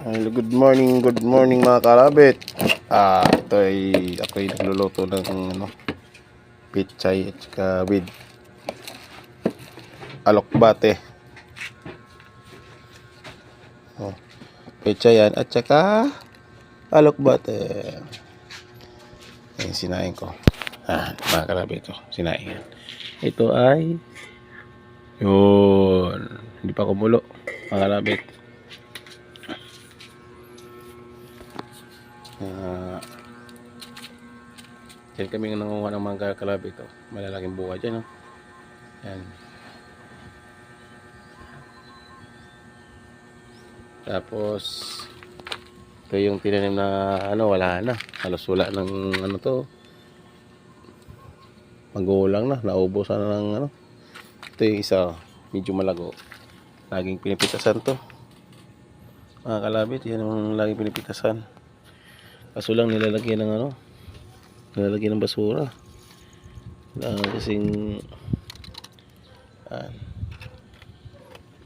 Hello, good morning mga kalabit. Ako'y nagluluto ng pichay at saka with alokbate. Pichay yan at saka alokbate. Ayan, sinain ko. Mga kalabit, sinain yan. Ito ay yun, hindi pa kumulo mga kalabit. Diyan kami nangunguha ng mga kalabit. Malalaking buka dyan. Yan. Tapos ito yung tinanim na wala na. Halos wala ng to. Magulang na. Naubusan na ng Ito yung isa. Medyo malago. Laging pinipitasan to. Mga kalabit. Yan yung laging pinipitasan. Kaso lang nilalagyan ng nilalagyan ng basura. Kasing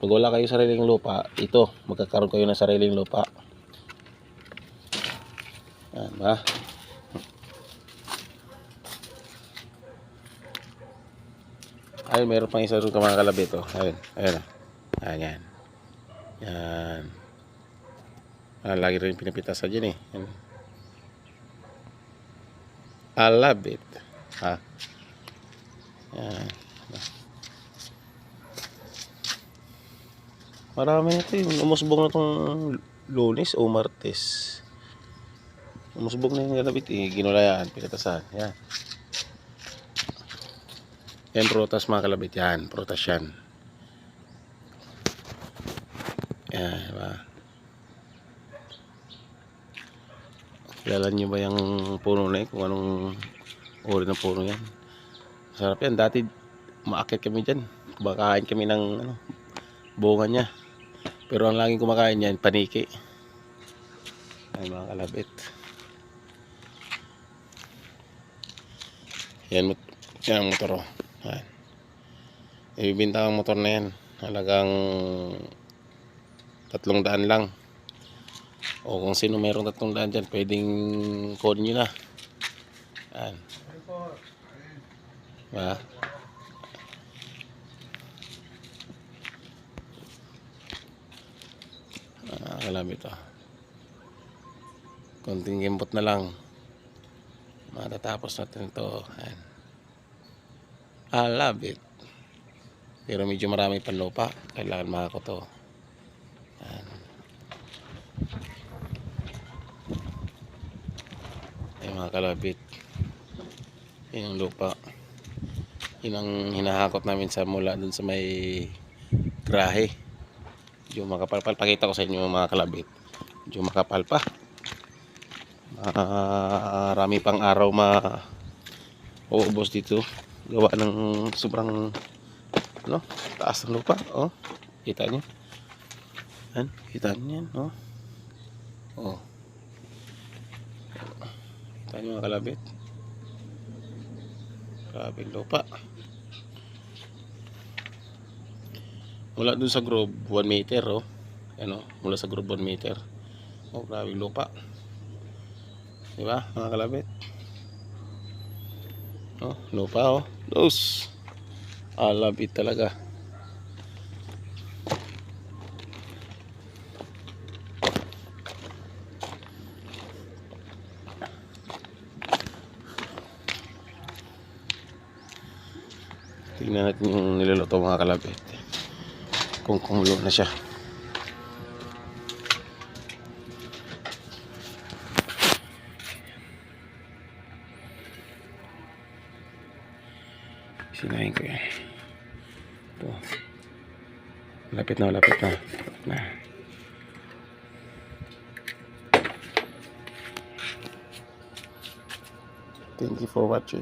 pag wala kayo sariling lupa, ito magkakaroon kayo ng sariling lupa. Ba? Ayun, meron pang isa doon mga kalabit. Ayun. Yan. Lagi rin pinipitasan dyan Yan. I love it. Yan. Marami na ito umusbong na itong Lunes o Martes. Umusbong na yung kalabit Ginulayaan, pinatasan. Yan. Yan prutas mga kalabit. Yan, prutas yan. Yan, diba? Kilala nyo ba yung puno na kung anong uri ng puno yan? Masarap yan. Dati maakyat kami dyan. Kumakain kami ng bunga niya. Pero ang laging kumakain yan, paniki. Ay mga kalabit. Yan ang motor. Ibibinta ang motor na yan. Halagang 300 lang. O kung sino mayroong 300 dyan, pwedeng code nyo na. Yan. Ba? Kalabit konting gimpot na lang matatapos natin ito. I love it. Pero medyo marami pang lupa, kailangan makako to. Mga kalabit, yun ang lupa. Yun ang hinahakot namin sa mula dun sa may grahe. Medyo makapal pa. Pakita ko sa inyo mga kalabit. Medyo makapal pa. Marami pang araw mauubos dito. Gawa ng sobrang taas ng lupa. Kita nyo? Yan. Kita nyo yan. Kita nyo mga kalabit. Grabe lupa. Mula dun sa grove 1 meter mula sa grove 1 meter. Grabe lupa. Diba mga kalabit? Lupa Dos. I love it talaga. Tingnan natin yung niluluto mga kalabit. Kung kumulo na siya. Sinayin ko yan. Ito. Lapit na. Thank you for watching.